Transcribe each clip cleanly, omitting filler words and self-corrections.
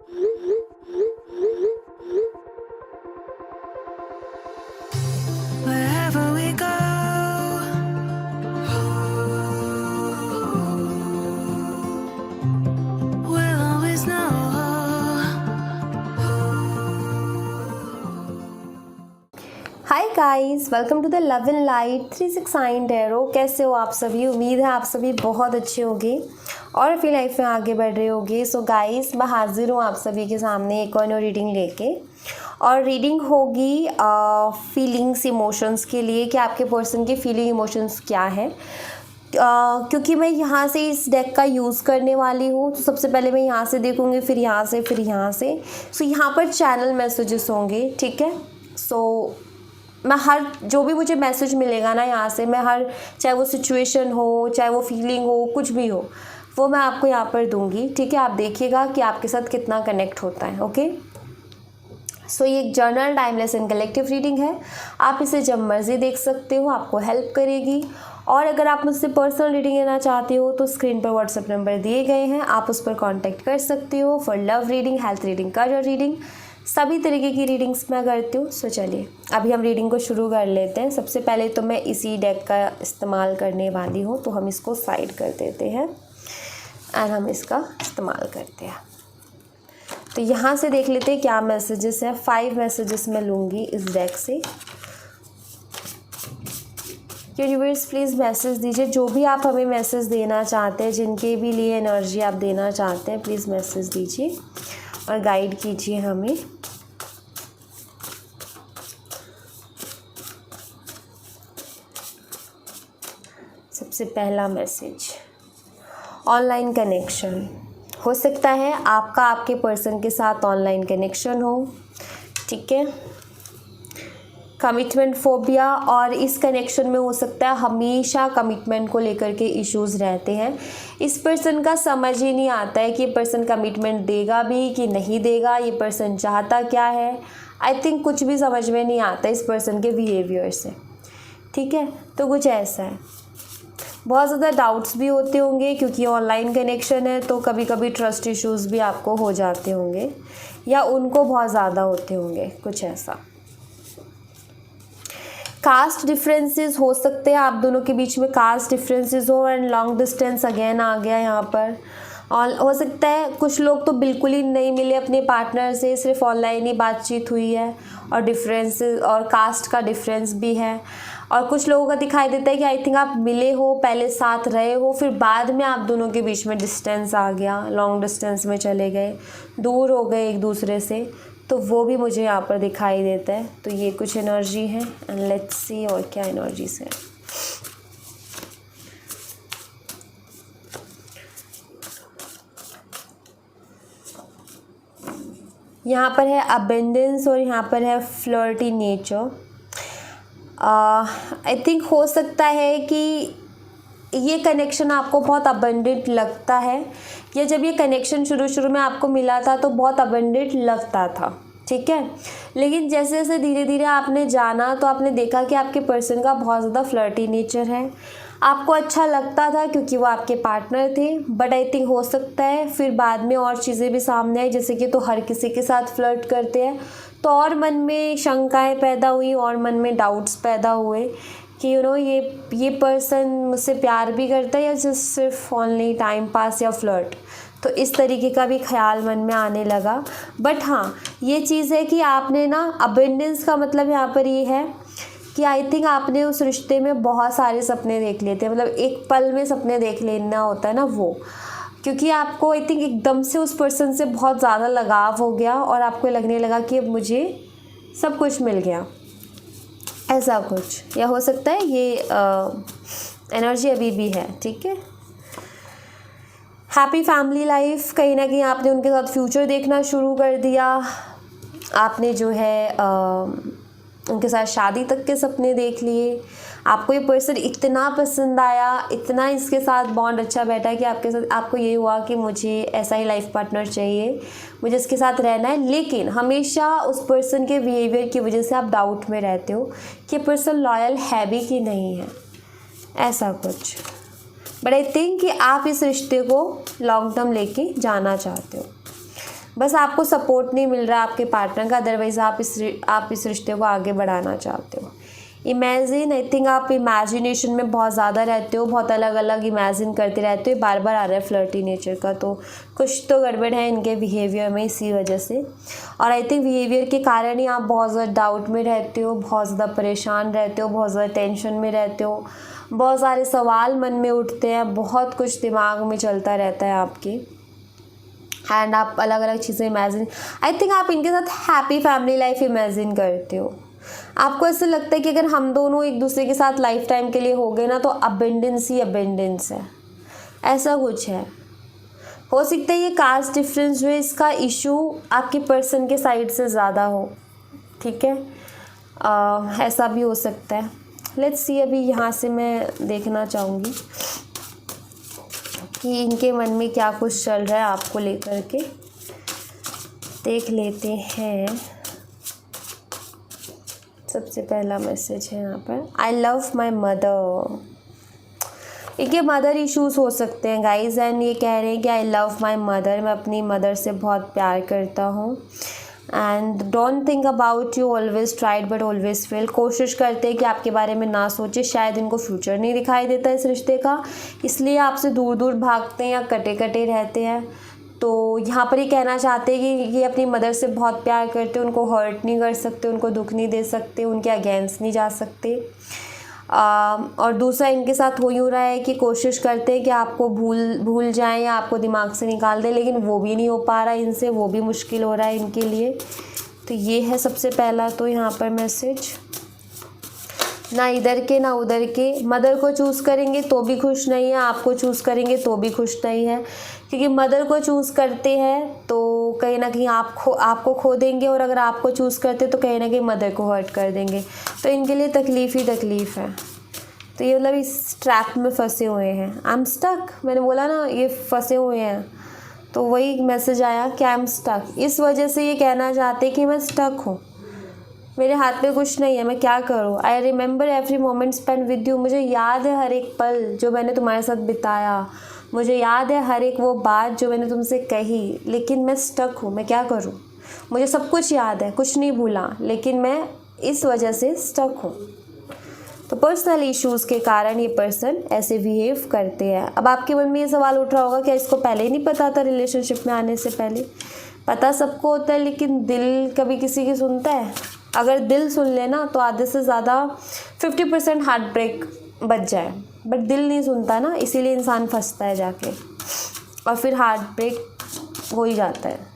Wherever we go, we'll always know. Hi guys, welcome to the love and light 369 tarot. कैसे हो आप सभी? उम्मीद है आप सभी बहुत अच्छे होंगे और अपनी लाइफ में आगे बढ़ रहे होंगे। सो गाइस, मैं हाजिर हूँ आप सभी के सामने एक और न्यू रीडिंग लेके। और रीडिंग होगी फीलिंग्स, इमोशंस के लिए कि आपके पर्सन की फीलिंग इमोशंस क्या है। क्योंकि मैं यहाँ से इस डेक का यूज़ करने वाली हूँ, तो सबसे पहले मैं यहाँ से देखूँगी, फिर यहाँ से, फिर यहाँ से। सो यहाँ पर चैनल मैसेजेस होंगे, ठीक है। सो मैं हर जो भी मुझे मैसेज मिलेगा ना यहाँ से, मैं हर, चाहे वो सिचुएशन हो, चाहे वो फीलिंग हो, कुछ भी हो, वो मैं आपको यहाँ पर दूंगी, ठीक है। आप देखिएगा कि आपके साथ कितना कनेक्ट होता है। ओके, सो ये एक journal, timeless and collective reading है। आप इसे जब मर्जी देख सकते हो, आपको हेल्प करेगी। और अगर आप मुझसे पर्सनल रीडिंग लेना चाहते हो तो स्क्रीन पर व्हाट्सएप नंबर दिए गए हैं, आप उस पर कॉन्टैक्ट कर सकते हो for love reading, health reading, career reading, सभी तरीके की रीडिंग्स मैं करती हूँ। सो चलिए अभी हम रीडिंग को शुरू कर लेते हैं। सबसे पहले तो मैं इसी डेक का इस्तेमाल करने वाली हूँ, तो हम इसको साइड कर देते हैं और हम इसका इस्तेमाल करते हैं। तो यहाँ से देख लेते हैं क्या मैसेजेस हैं। 5 मैसेजेस मैं लूँगी इस डेक से। यूनिवर्स प्लीज़ मैसेज दीजिए, जो भी आप हमें मैसेज देना चाहते हैं, जिनके भी लिए एनर्जी आप देना चाहते हैं, प्लीज़ मैसेज दीजिए और गाइड कीजिए हमें। सबसे पहला मैसेज, ऑनलाइन कनेक्शन। हो सकता है आपका आपके पर्सन के साथ ऑनलाइन कनेक्शन हो, ठीक है। कमिटमेंट फोबिया, और इस कनेक्शन में हो सकता है हमेशा कमिटमेंट को लेकर के इश्यूज़ रहते हैं। इस पर्सन का समझ ही नहीं आता है कि ये पर्सन कमिटमेंट देगा भी कि नहीं देगा, ये पर्सन चाहता क्या है। आई थिंक कुछ भी समझ में नहीं आता इस पर्सन के बिहेवियर से, ठीक है। तो कुछ ऐसा है, बहुत ज़्यादा डाउट्स भी होते होंगे क्योंकि ऑनलाइन कनेक्शन है, तो कभी कभी ट्रस्ट इश्यूज़ भी आपको हो जाते होंगे या उनको बहुत ज़्यादा होते होंगे, कुछ ऐसा। कास्ट डिफरेंसेस हो सकते हैं, आप दोनों के बीच में कास्ट डिफरेंसेस हो। एंड लॉन्ग डिस्टेंस अगेन आ गया यहाँ पर। और हो सकता है कुछ लोग तो बिल्कुल ही नहीं मिले अपने पार्टनर से, सिर्फ ऑनलाइन ही बातचीत हुई है और डिफरेंसेस और कास्ट का डिफरेंस भी है। और कुछ लोगों का दिखाई देता है कि आई थिंक आप मिले हो, पहले साथ रहे हो, फिर बाद में आप दोनों के बीच में डिस्टेंस आ गया, लॉन्ग डिस्टेंस में चले गए, दूर हो गए एक दूसरे से, तो वो भी मुझे यहाँ पर दिखाई देता है। तो ये कुछ एनर्जी है एंड लेट्स सी और क्या एनर्जीज है। यहाँ पर है अबेंडेंस और यहाँ पर है फ्लर्टी नेचर। आई थिंक हो सकता है कि ये कनेक्शन आपको बहुत अबंडेंट लगता है, या जब ये कनेक्शन शुरू में आपको मिला था तो बहुत अबंडेंट लगता था, ठीक है। लेकिन जैसे जैसे धीरे धीरे आपने जाना तो आपने देखा कि आपके पर्सन का बहुत ज़्यादा फ्लर्टी नेचर है। आपको अच्छा लगता था क्योंकि वो आपके पार्टनर थे, बट आई थिंक हो सकता है फिर बाद में और चीज़ें भी सामने आई, जैसे कि तो हर किसी के साथ फ्लर्ट करते हैं, तो और मन में शंकाएं पैदा हुई और मन में डाउट्स पैदा हुए कि ये पर्सन मुझसे प्यार भी करता है या जस्ट सिर्फ ओनली टाइम पास या फ्लर्ट। तो इस तरीके का भी ख्याल मन में आने लगा। बट हाँ, ये चीज़ है कि आपने ना, अबेंडेंस का मतलब यहाँ पर ये है कि आई थिंक आपने उस रिश्ते में बहुत सारे सपने देख लिए थे, मतलब एक पल में सपने देख लेना होता है ना वो, क्योंकि आपको आई थिंक एकदम से उस पर्सन से बहुत ज़्यादा लगाव हो गया और आपको लगने लगा कि अब मुझे सब कुछ मिल गया, ऐसा कुछ। या हो सकता है ये एनर्जी अभी भी है, ठीक है। हैप्पी फैमिली लाइफ, कहीं ना कहीं आपने उनके साथ फ्यूचर देखना शुरू कर दिया। आपने जो है उनके साथ शादी तक के सपने देख लिए। आपको ये पर्सन इतना पसंद आया, इतना इसके साथ बॉन्ड अच्छा बैठा कि आपके साथ आपको ये हुआ कि मुझे ऐसा ही लाइफ पार्टनर चाहिए, मुझे इसके साथ रहना है। लेकिन हमेशा उस पर्सन के बिहेवियर की वजह से आप डाउट में रहते हो कि पर्सन लॉयल है भी कि नहीं है, ऐसा कुछ। बट आई थिंक कि आप इस रिश्ते को लॉन्ग टर्म लेके जाना चाहते हो। बस आपको सपोर्ट नहीं मिल रहा आपके पार्टनर का, अदरवाइज़ आप इस रिश्ते को आगे बढ़ाना चाहते हो। इमेजिन, आई थिंक आप इमेजिनेशन में बहुत ज़्यादा रहते हो, बहुत अलग अलग इमेजिन करते रहते हो। बार बार आ रहा है फ्लर्टी नेचर का, तो कुछ तो गड़बड़ है इनके बिहेवियर में इसी वजह से। और आई थिंक बिहेवियर के कारण ही आप बहुत ज़्यादा डाउट में रहते हो, बहुत ज़्यादा परेशान रहते हो, बहुत ज़्यादा टेंशन में रहते हो, बहुत सारे सवाल मन में उठते हैं, बहुत कुछ दिमाग में चलता रहता है आपके। एंड आप अलग अलग चीज़ें इमेजिन, आई थिंक आप इनके साथ हैप्पी फैमिली लाइफ इमेजिन करते हो। आपको ऐसा लगता है कि अगर हम दोनों एक दूसरे के साथ लाइफ टाइम के लिए हो गए ना, तो अबेंडेंस ही अबेंडेंस है, ऐसा कुछ है। हो सकता है ये कास्ट डिफरेंस जो है इसका इशू आपके पर्सन के साइड से ज़्यादा हो, ठीक है, ऐसा भी हो सकता है। लेट्स सी, अभी यहाँ से मैं देखना चाहूँगी कि इनके मन में क्या कुछ चल रहा है आपको लेकर के, देख लेते हैं। सबसे पहला मैसेज है यहाँ पर, आई लव माई मदर। ये मदर इश्यूज हो सकते हैं गाइज, एंड ये कह रहे हैं कि आई लव माई मदर, मैं अपनी मदर से बहुत प्यार करता हूँ। And don't think about you, always tried but always fail. कोशिश करते हैं कि आपके बारे में ना सोचे, शायद इनको फ्यूचर नहीं दिखाई देता इस रिश्ते का, इसलिए आपसे दूर दूर भागते हैं या कटे कटे रहते हैं। तो यहाँ पर ये कहना चाहते हैं कि ये अपनी मदर से बहुत प्यार करते, उनको हर्ट नहीं कर सकते, उनको दुख नहीं दे सकते, उनके अगेंस्ट नहीं जा सकते। और दूसरा इनके साथ हो यूँ रहा है कि कोशिश करते हैं कि आपको भूल जाएं या आपको दिमाग से निकाल दें, लेकिन वो भी नहीं हो पा रहा है इनसे, वो भी मुश्किल हो रहा है इनके लिए। तो ये है सबसे पहला तो यहाँ पर मैसेज, ना इधर के ना उधर के। मदर को चूज़ करेंगे तो भी खुश नहीं है, आपको चूज़ करेंगे तो भी खुश नहीं है, क्योंकि मदर को चूज़ करते हैं तो कहीं ना कहीं आपको खो देंगे, और अगर आपको चूज़ करते तो कहीं ना कहीं मदर को हर्ट कर देंगे। तो इनके लिए तकलीफ़ ही तकलीफ़ है। तो ये मतलब इस ट्रैप में फंसे हुए हैं। आई एम स्टक, मैंने बोला ना ये फंसे हुए हैं, तो वही मैसेज आया कि आई एम स्टक। इस वजह से ये कहना चाहते कि मैं स्टक हूँ, मेरे हाथ में कुछ नहीं है, मैं क्या करूँ। I remember every moment spend with you, मुझे याद है हर एक पल जो मैंने तुम्हारे साथ बिताया, मुझे याद है हर एक वो बात जो मैंने तुमसे कही, लेकिन मैं स्टक हूँ, मैं क्या करूँ। मुझे सब कुछ याद है, कुछ नहीं भूला, लेकिन मैं इस वजह से स्टक हूँ। तो पर्सनल इश्यूज़ के कारण ये पर्सन ऐसे बिहेव करते हैं। अब आपके मन में ये सवाल उठ रहा होगा क्या इसको पहले ही नहीं पता था, रिलेशनशिप में आने से पहले? पता सबको होता है, लेकिन दिल कभी किसी की सुनता है? अगर दिल सुन लेना तो आधे से ज़्यादा 50% हार्ट ब्रेक बच जाए, बट दिल नहीं सुनता ना, इसीलिए इंसान फंसता है जाके, और फिर हार्ट ब्रेक हो ही जाता है।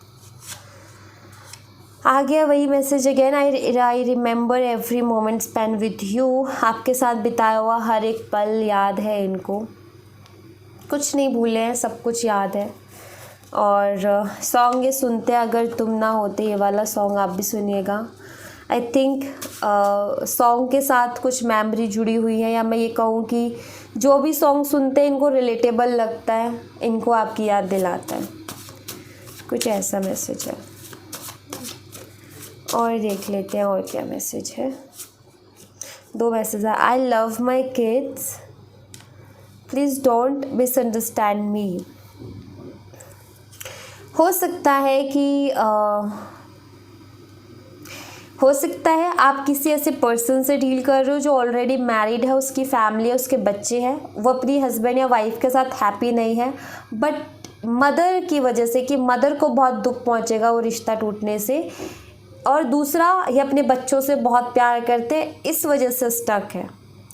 आ गया वही message again, I remember every moment spend with you, आपके साथ बिताया हुआ हर एक पल याद है इनको, कुछ नहीं भूले हैं, सब कुछ याद है। और सॉन्ग ये सुनते अगर तुम ना होते, ये वाला सॉन्ग आप भी सुनिएगा। आई थिंक सॉन्ग के साथ कुछ मेमोरी जुड़ी हुई है, या मैं ये कहूँ कि जो भी सॉन्ग सुनते हैं इनको रिलेटेबल लगता है, इनको आपकी याद दिलाता है, कुछ ऐसा मैसेज है। और देख लेते हैं और क्या मैसेज है। 2 मैसेज है, I love my kids, please don't misunderstand मी। हो सकता है कि हो सकता है आप किसी ऐसे पर्सन से डील कर रहे हो जो ऑलरेडी मैरिड है, उसकी फैमिली है, उसके बच्चे हैं, वो अपनी हस्बैंड या वाइफ के साथ हैप्पी नहीं है, बट मदर की वजह से, कि मदर को बहुत दुख पहुंचेगा वो रिश्ता टूटने से, और दूसरा ये अपने बच्चों से बहुत प्यार करते, इस वजह से स्टक है।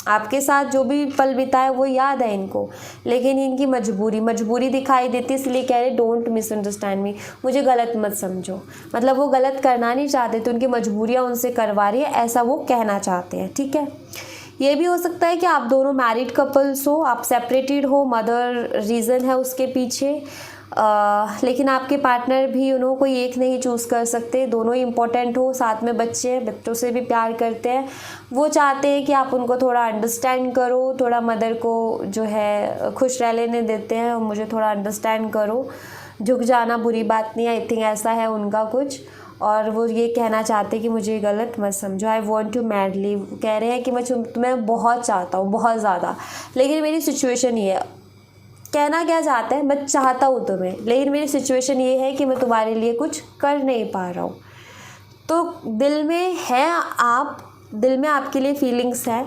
आपके साथ जो भी पल बिताए वो याद है इनको, लेकिन इनकी मजबूरी दिखाई देती, इसलिए कह रहे डोंट मिसअंडरस्टैंड मी, मुझे गलत मत समझो। मतलब वो गलत करना नहीं चाहते, तो उनकी मजबूरियाँ उनसे करवा रही है, ऐसा वो कहना चाहते हैं, ठीक है। ये भी हो सकता है कि आप दोनों मैरिड कपल्स हो, आप सेपरेटेड हो, मदर रीज़न है उसके पीछे, लेकिन आपके पार्टनर भी कोई एक नहीं चूज़ कर सकते, दोनों ही इम्पोर्टेंट हो, साथ में बच्चे हैं, बच्चों से भी प्यार करते हैं, वो चाहते हैं कि आप उनको थोड़ा अंडरस्टैंड करो, थोड़ा मदर को जो है खुश रह लेने देते हैं, और मुझे थोड़ा अंडरस्टैंड करो, झुक जाना बुरी बात नहीं है, आई थिंक ऐसा है उनका कुछ। और वो ये कहना चाहते हैं कि मुझे गलत मत समझो, आई वॉन्ट टू मैडली, कह रहे हैं कि मैं तुम्हें बहुत चाहता हूँ, बहुत ज़्यादा, लेकिन मेरी सिचुएशन ये है, कहना क्या चाहते हैं, मैं चाहता हूँ तुम्हें, लेकिन मेरी सिचुएशन ये है कि मैं तुम्हारे लिए कुछ कर नहीं पा रहा हूँ। तो दिल में है आप, दिल में आपके लिए फीलिंग्स है,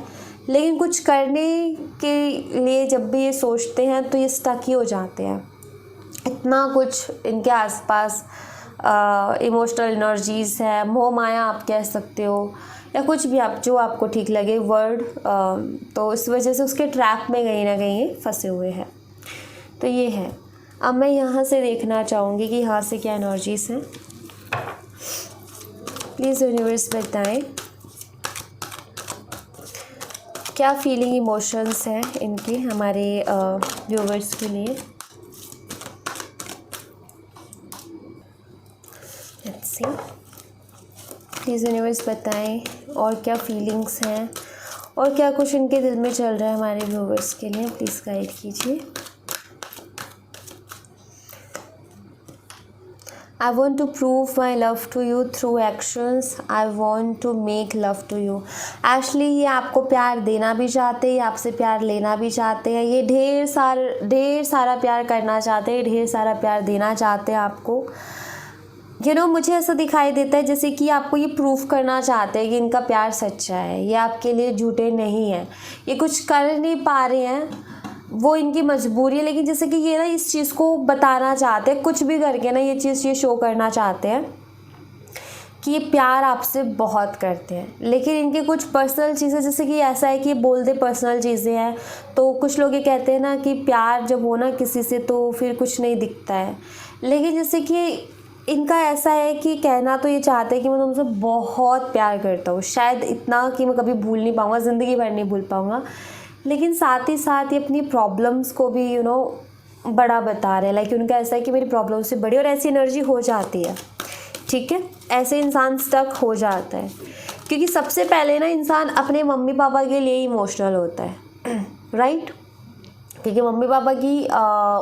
लेकिन कुछ करने के लिए जब भी ये सोचते हैं तो ये स्टक ही हो जाते हैं। इतना कुछ इनके आसपास इमोशनल एनर्जीज़ है, मोह माया आप कह सकते हो, या कुछ भी आप जो आपको ठीक लगे वर्ड। तो इस वजह से उसके ट्रैप में कहीं ना कहीं फंसे हुए हैं। तो ये है। अब मैं यहाँ से देखना चाहूँगी कि यहाँ से क्या एनर्जीज़ हैं। प्लीज़ यूनिवर्स बताएं क्या फीलिंग इमोशंस हैं इनके हमारे व्यूवर्स के लिए। लेट्स सी, प्लीज़ यूनिवर्स बताएं और क्या फीलिंग्स हैं और क्या कुछ इनके दिल में चल रहा है हमारे व्यूवर्स के लिए। प्लीज़ गाइड कीजिए। I want to prove my love to you through actions. I want to make love to you. Actually ये आपको प्यार देना भी चाहते हैं, आपसे प्यार लेना भी चाहते हैं, ये ढेर सारा प्यार करना चाहते हैं, ढेर सारा प्यार देना चाहते हैं आपको। मुझे ऐसा दिखाई देता है जैसे कि आपको ये प्रूफ करना चाहते हैं कि इनका प्यार सच्चा है, ये आपके लिए झूठे नहीं हैं, ये कुछ कर नहीं पा रहे हैं, वो इनकी मजबूरी है, लेकिन जैसे कि ये ना इस चीज़ को बताना चाहते हैं, कुछ भी करके ना ये चीज़ ये शो करना चाहते हैं कि ये प्यार आपसे बहुत करते हैं। लेकिन इनके कुछ पर्सनल चीज़ें, जैसे कि ऐसा है कि ये बोल दे पर्सनल चीज़ें हैं, तो कुछ लोग ये कहते हैं ना कि प्यार जब हो ना किसी से तो फिर कुछ नहीं दिखता है। लेकिन जैसे कि इनका ऐसा है कि कहना तो ये चाहते हैं कि मैं तुमसे बहुत प्यार करता हूँ, शायद इतना कि मैं कभी भूल नहीं पाऊँगा, ज़िंदगी भर नहीं भूल पाऊँगा। लेकिन साथ ही साथ ये अपनी प्रॉब्लम्स को भी बड़ा बता रहे हैं। लाइक उनका ऐसा है कि मेरी प्रॉब्लम से बड़ी, और ऐसी एनर्जी हो जाती है। ठीक है, ऐसे इंसान स्टक हो जाता है, क्योंकि सबसे पहले ना इंसान अपने मम्मी पापा के लिए इमोशनल होता है। राइट, क्योंकि मम्मी पापा की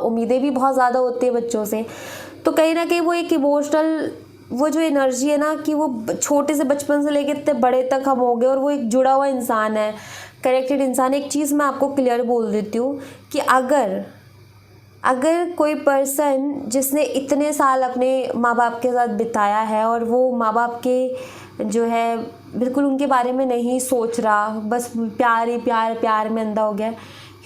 उम्मीदें भी बहुत ज़्यादा होती है बच्चों से, तो कहीं ना कहीं वो एक इमोशनल वो जो एनर्जी है ना कि वो छोटे से बचपन से लेकर इतने बड़े तक हम हो गए, और वो एक जुड़ा हुआ इंसान है, कनेक्टेड इंसान। एक चीज़ मैं आपको क्लियर बोल देती हूँ कि अगर कोई पर्सन जिसने इतने साल अपने माँ बाप के साथ बिताया है और वो माँ बाप के जो है बिल्कुल उनके बारे में नहीं सोच रहा, बस प्यार ही प्यार में अंधा हो गया,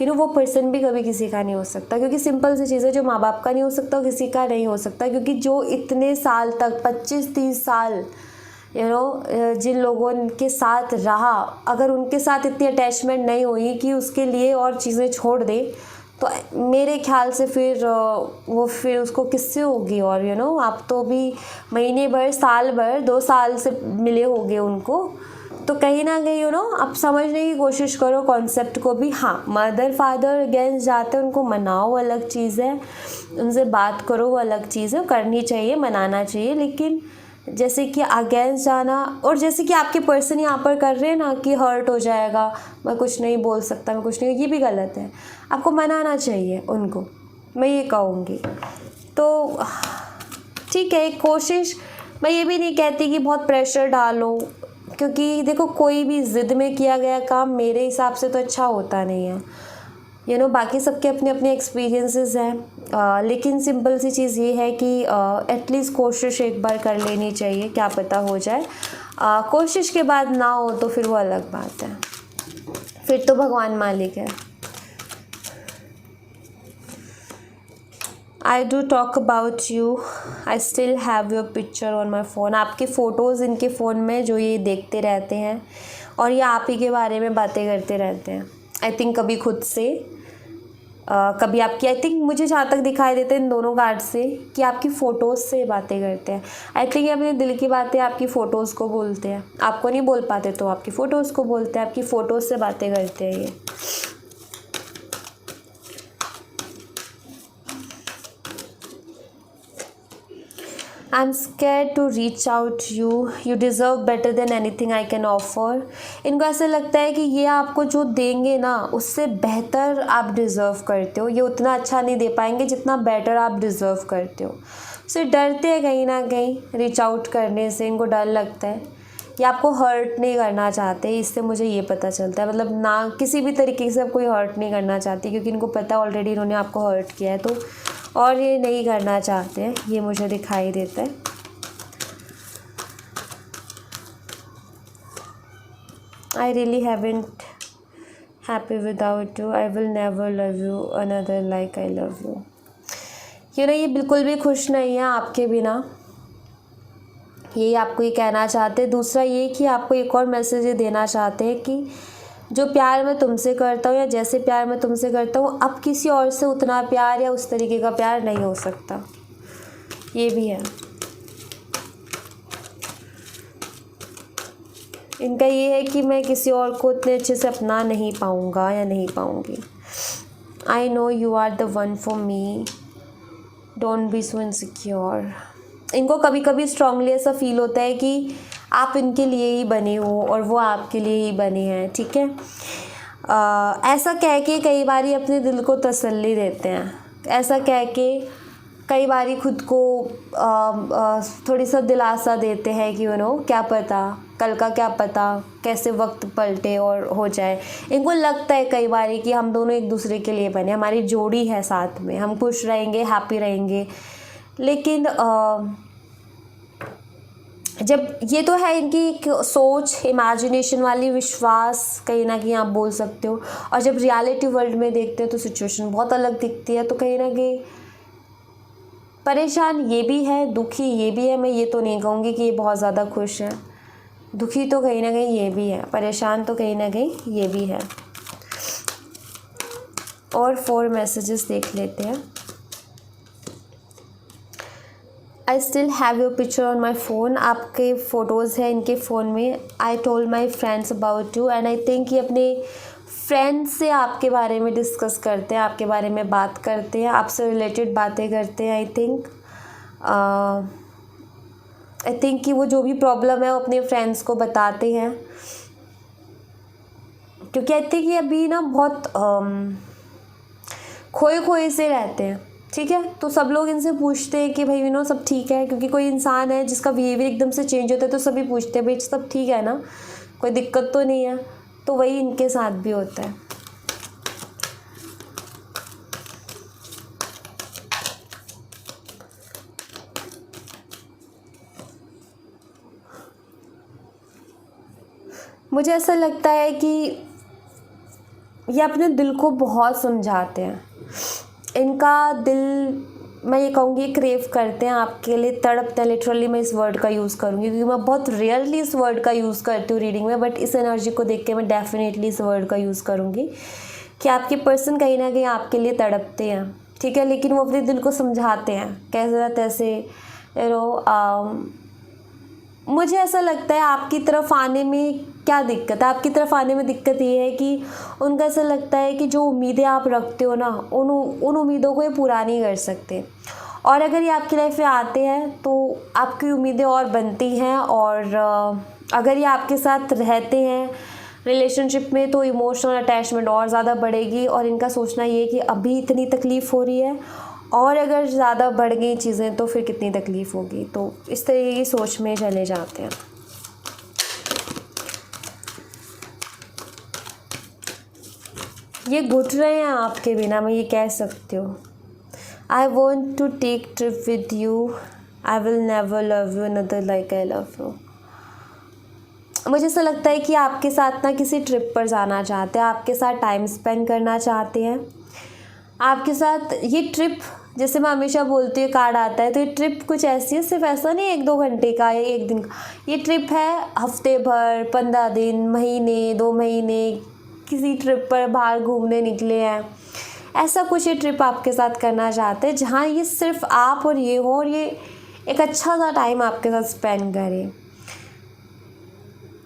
वो पर्सन भी कभी किसी का नहीं हो सकता। क्योंकि सिंपल सी चीज़ है, जो माँ बाप का नहीं हो सकता वो किसी का नहीं हो सकता। क्योंकि जो इतने साल तक 25-30 साल जिन लोगों के साथ रहा, अगर उनके साथ इतनी अटैचमेंट नहीं हुई कि उसके लिए और चीज़ें छोड़ दे, तो मेरे ख्याल से फिर उसको किससे होगी। और आप तो भी महीने भर, साल भर, 2 साल से मिले होंगे उनको, तो कहीं ना कहीं आप समझने की कोशिश करो कॉन्सेप्ट को भी। हाँ, मदर फादर अगेंस्ट जाते हैं, उनको मनाओ, अलग चीज़ है, उनसे बात करो, वो अलग चीज़ है, करनी चाहिए, मनाना चाहिए। लेकिन जैसे कि अगेंस्ट जाना, और जैसे कि आपके पर्सन यहाँ पर कर रहे हैं ना कि हर्ट हो जाएगा, मैं कुछ नहीं बोल सकता, मैं कुछ नहीं, ये भी गलत है। आपको मनाना चाहिए उनको, मैं ये कहूँगी। तो ठीक है, एक कोशिश, मैं ये भी नहीं कहती कि बहुत प्रेशर डालो, क्योंकि देखो कोई भी ज़िद में किया गया काम मेरे हिसाब से तो अच्छा होता नहीं है। बाकी सबके अपने अपने एक्सपीरियंसेस हैं, लेकिन सिंपल सी चीज़ ये है कि एटलीस्ट कोशिश एक बार कर लेनी चाहिए, क्या पता हो जाए। कोशिश के बाद ना हो तो फिर वो अलग बात है, फिर तो भगवान मालिक है। I do talk about you, I still have your picture on my phone. आपके फ़ोटोज़ इनके फ़ोन में जो ये देखते रहते हैं, और ये आप ही के बारे में बातें करते रहते हैं। आई थिंक कभी खुद से, कभी आपकी, आई थिंक मुझे जहाँ तक दिखाई देते हैं इन दोनों कार्ड से कि आपकी फ़ोटोज़ से बातें करते हैं। आई थिंक ये अपने दिल की बातें आपकी फ़ोटोज़ को बोलते हैं, आपको नहीं बोल पाते तो आपकी फ़ोटोज़ को बोलते हैं, आपकी फ़ोटोज़ से बातें करते हैं ये। I'm scared to reach out you. You deserve better than anything I can offer. इनको ऐसा लगता है कि ये आपको जो देंगे ना उससे बेहतर आप डिज़र्व करते हो। ये उतना अच्छा नहीं दे पाएंगे जितना बेटर आप डिज़र्व करते हो। सो डरते हैं कहीं ना कहीं रीच आउट करने से, इनको डर लगता है ये आपको हर्ट नहीं करना चाहते, इससे मुझे ये पता चलता है। मतलब ना किसी भी तरीके से आप कोई हर्ट नहीं करना चाहती, क्योंकि इनको पता है ऑलरेडी इन्होंने आपको हर्ट किया है, तो और ये नहीं करना चाहते हैं, ये मुझे दिखाई देता है। I really haven't happy without you, I will never love you another like I love you. You know, ये बिल्कुल भी खुश नहीं है आपके बिना, ये आपको ये कहना चाहते हैं। दूसरा ये कि आपको एक और मैसेज ये देना चाहते हैं कि जो प्यार मैं तुमसे करता हूँ या जैसे प्यार मैं तुमसे करता हूँ, अब किसी और से उतना प्यार या उस तरीके का प्यार नहीं हो सकता। ये भी है इनका, ये है कि मैं किसी और को उतने अच्छे से अपना नहीं पाऊँगा या नहीं पाऊँगी। I know you are the one for me, don't be so insecure. इनको कभी कभी स्ट्रांगली ऐसा फील होता है कि आप इनके लिए ही बने हो और वो आपके लिए ही बने हैं, ठीक है। ऐसा कह के कई बारी अपने दिल को तसल्ली देते हैं, ऐसा कह के कई बारी खुद को थोड़ी सा दिलासा देते हैं कि यू नो क्या पता कल का, क्या पता कैसे वक्त पलटे और हो जाए। इनको लगता है कई बारी कि हम दोनों एक दूसरे के लिए बने, हमारी जोड़ी है साथ में, हम खुश रहेंगे, हैप्पी रहेंगे। लेकिन जब ये तो है इनकी एक सोच, इमेजिनेशन वाली, विश्वास कहीं ना कहीं आप बोल सकते हो, और जब रियलिटी वर्ल्ड में देखते हैं तो सिचुएशन बहुत अलग दिखती है। तो कहीं ना कहीं परेशान ये भी है, दुखी ये भी है। मैं ये तो नहीं कहूँगी कि ये बहुत ज़्यादा खुश है, दुखी तो कहीं ना कहीं ये भी है, परेशान तो कहीं ना कहीं ये भी है। और 4 मैसेजेस देख लेते हैं। I still have your picture on my phone, आपके फ़ोटोज़ हैं इनके फ़ोन में। I told my friends about you, and I think ये अपने फ्रेंड्स से आपके बारे में डिस्कस करते हैं, आपके बारे में बात करते हैं, आपसे रिलेटेड बातें करते हैं। आई थिंक कि वो जो भी प्रॉब्लम है वो अपने फ्रेंड्स को बताते हैं, क्योंकि आई थिंक ये अभी ना बहुत खोए खोए से रहते हैं, ठीक है। तो सब लोग इनसे पूछते हैं कि भाई यू नो सब ठीक है, क्योंकि कोई इंसान है जिसका बिहेवियर एकदम से चेंज होता है तो सभी पूछते हैं भाई सब ठीक है ना, कोई दिक्कत तो नहीं है। तो वही इनके साथ भी होता है। मुझे ऐसा लगता है कि ये अपने दिल को बहुत समझाते हैं, इनका दिल, मैं ये कहूँगी क्रेव करते हैं आपके लिए, तड़पते हैं। लिटरली मैं इस वर्ड का यूज़ करूँगी क्योंकि मैं बहुत रेयरली इस वर्ड का यूज़ करती हूँ रीडिंग में, बट इस एनर्जी को देख के मैं डेफिनेटली इस वर्ड का यूज़ करूँगी कि आपके पर्सन कहीं ना कहीं आपके लिए तड़पते हैं, ठीक है। लेकिन वो अपने दिल को समझाते हैं कैसे ना तैसे, यू नो। मुझे ऐसा लगता है आपकी तरफ आने में क्या दिक्कत है, आपकी तरफ आने में दिक्कत ये है कि उनको ऐसा लगता है कि जो उम्मीदें आप रखते हो ना, उन उम्मीदों को ये पूरा नहीं कर सकते। और अगर ये आपकी लाइफ में आते हैं तो आपकी उम्मीदें और बनती हैं, और अगर ये आपके साथ रहते हैं रिलेशनशिप में तो इमोशनल अटैचमेंट और ज़्यादा बढ़ेगी। और इनका सोचना ये कि अभी इतनी तकलीफ़ हो रही है और अगर ज़्यादा बढ़ गई चीज़ें तो फिर कितनी तकलीफ़ होगी। तो इस तरीके की सोच में चले जाते हैं। ये घुट रहे हैं आपके बिना, मैं ये कह सकती हूँ। I want to take trip with you, I will never love you another like I love you. मुझे ऐसा लगता है कि आपके साथ ना किसी ट्रिप पर जाना चाहते हैं, आपके साथ टाइम स्पेंड करना चाहते हैं। आपके साथ ये ट्रिप, जैसे मैं हमेशा बोलती हूँ कार्ड आता है, तो ये ट्रिप कुछ ऐसी है, सिर्फ ऐसा नहीं 1-2 घंटे का या 1 दिन का। ये ट्रिप है हफ्ते भर, 15 दिन, महीने, 2 महीने, किसी ट्रिप पर बाहर घूमने निकले हैं, ऐसा कुछ ये ट्रिप आपके साथ करना चाहते हैं जहाँ ये सिर्फ आप और ये हो, और ये एक अच्छा सा टाइम आपके साथ स्पेंड करें।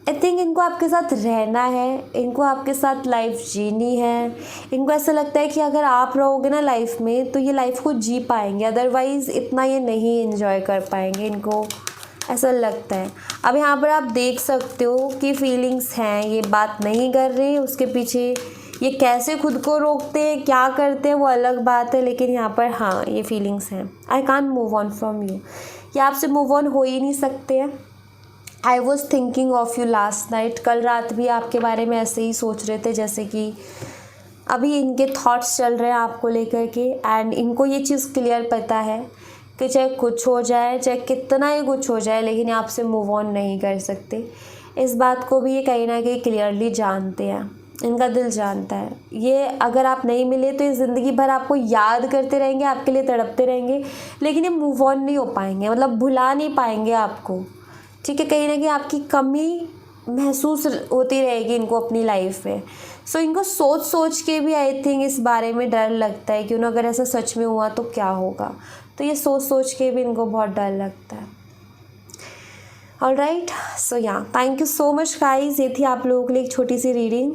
आई थिंक इनको आपके साथ रहना है, इनको आपके साथ लाइफ जीनी है। इनको ऐसा लगता है कि अगर आप रहोगे ना लाइफ में तो ये लाइफ को जी पाएंगे, अदरवाइज़ इतना ये नहीं एंजॉय कर पाएंगे, इनको ऐसा लगता है। अब यहाँ पर आप देख सकते हो कि फीलिंग्स हैं, ये बात नहीं कर रहे, उसके पीछे ये कैसे खुद को रोकते हैं, क्या करते हैं, वो अलग बात है। लेकिन यहाँ पर हाँ ये फीलिंग्स हैं। I can't move on from you, ये आपसे मूव ऑन हो ही नहीं सकते हैं। I was thinking of you last night, कल रात भी आपके बारे में ऐसे ही सोच रहे थे जैसे कि अभी इनके थॉट्स चल रहे हैं आपको लेकर के। एंड इनको ये चीज़ क्लियर पता है कि चाहे कुछ हो जाए, चाहे कितना ही कुछ हो जाए, लेकिन ये आपसे मूव ऑन नहीं कर सकते। इस बात को भी ये कहीं ना कहीं क्लियरली जानते हैं, इनका दिल जानता है। ये अगर आप नहीं मिले तो ये ज़िंदगी भर आपको याद करते रहेंगे, आपके लिए तड़पते रहेंगे, लेकिन ये मूव ऑन नहीं हो पाएंगे, मतलब भुला नहीं पाएंगे आपको। ठीक है, कहीं ना कहीं आपकी कमी महसूस होती रहेगी इनको अपनी लाइफ में। सो इनको सोच सोच के भी आई थिंक इस बारे में डर लगता है कि उन्हें अगर ऐसा सच में हुआ तो क्या होगा। तो ये सोच सोच के भी इनको बहुत डर लगता है। ऑलराइट, सो या thank you so much guys, ये थी आप लोगों के लिए एक छोटी सी रीडिंग।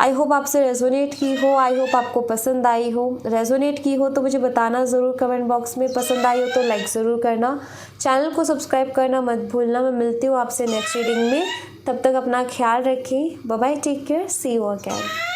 आई होप आपसे रेजोनेट की हो, आई होप आपको पसंद आई हो। रेजोनेट की हो तो मुझे बताना ज़रूर कमेंट बॉक्स में, पसंद आई हो तो लाइक ज़रूर करना, चैनल को सब्सक्राइब करना मत भूलना। मैं मिलती हूँ आपसे नेक्स्ट रीडिंग में, तब तक अपना ख्याल रखें। Bye bye, take care, see you again.